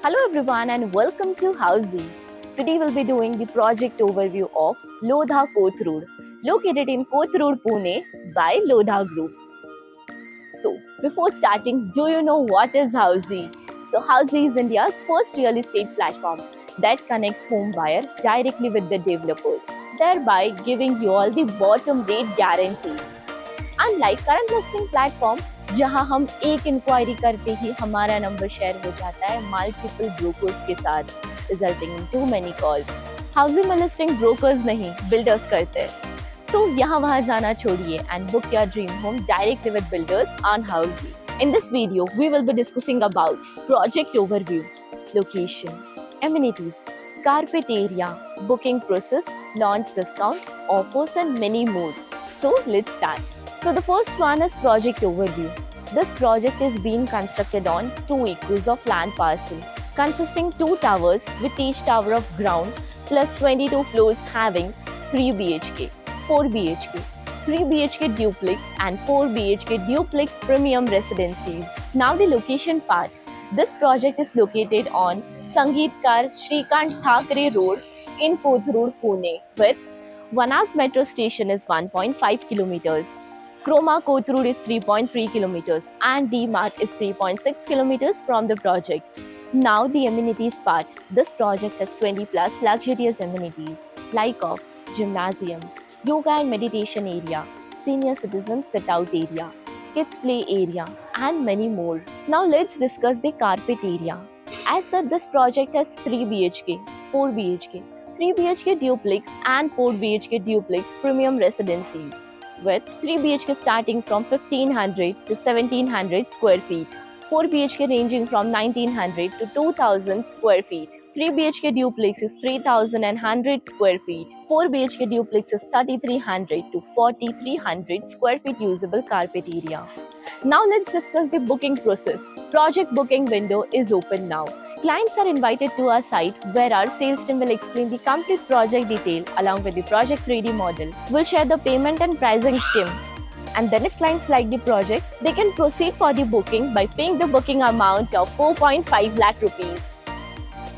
Hello everyone and welcome to Housey. Today we'll be doing the project overview of Lodha Kothrood, located in Kothrood, Pune by Lodha Group. So, before starting, do you know what is Housey? So, Housey is India's first real estate platform that connects home buyer directly with the developers, thereby giving you all the bottom rate guarantee. Unlike current listing platform जहां हम एक inquiry करते ही हमारा number share हो जाता है multiple brokers के साथ resulting in too many calls. Housing में लिस्टिंग ब्रोकर्स नहीं बिल्डर्स करते हैं। सो यहाँ वहाँ जाना छोड़िए and book your dream home directly with builders on Housiey. In this video, we will be discussing about project overview, location, amenities, carpet area, booking process, launch discount, offers and many more. So let's start. So the first one is project overview. This project is being constructed on 2 acres of land parcel, consisting 2 towers with each tower of ground plus 22 floors having 3 BHK, 4 BHK, 3 BHK duplex and 4 BHK duplex premium residencies. Now the location part. This project is located on Sangeetkar Shrikant Thakre Road in Kothrood, Pune with Vanas metro station is 1.5 kilometers. Croma Kothrood is 3.3 kilometers and D-Mart is 3.6 kilometers from the project. Now the amenities part. This project has 20 plus luxurious amenities like of gymnasium, yoga and meditation area, senior citizen sit-out area, kids play area and many more. Now let's discuss the carpet area. As such, this project has 3 BHK, 4 BHK, 3 BHK duplex and 4 BHK duplex premium residencies with 3 BHK starting from 1500 to 1700 square feet, 4 BHK ranging from 1900 to 2000 square feet, 3 BHK duplex is 3100 square feet, 4 BHK duplex is 3300 to 4300 square feet usable carpet area. Now let's discuss the booking process. Project booking window is open now. Clients are invited to our site where our sales team will explain the complete project detail along with the project 3D model. We'll share the payment and pricing scheme. And then if clients like the project, they can proceed for the booking by paying the booking amount of 4.5 lakh rupees.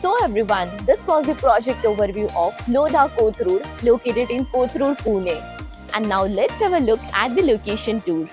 So everyone, this was the project overview of Lodha Kothrood located in Kothrood, Pune. And now let's have a look at the location tour.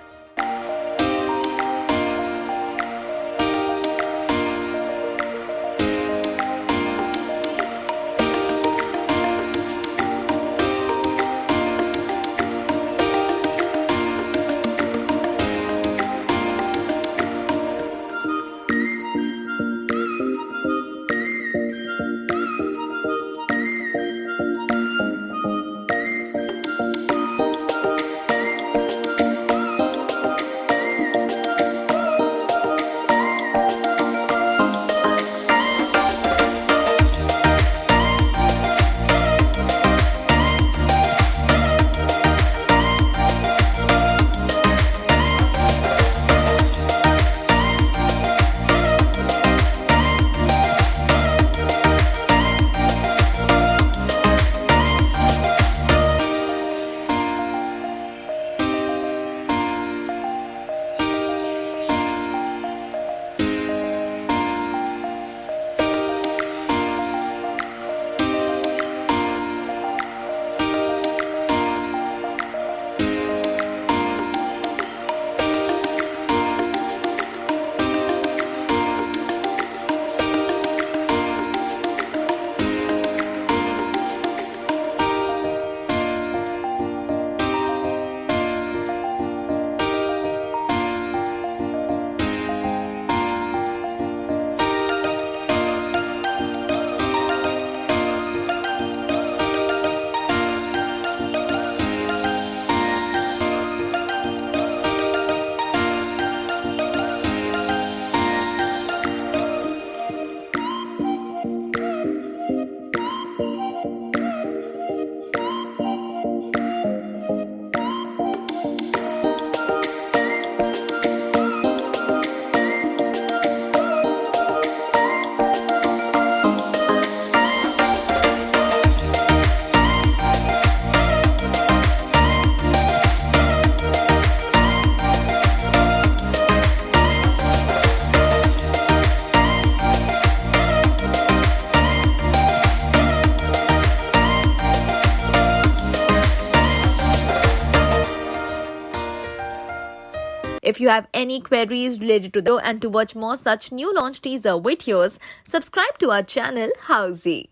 If you have any queries related to the and to watch more such new launch teaser videos, subscribe to our channel Housey.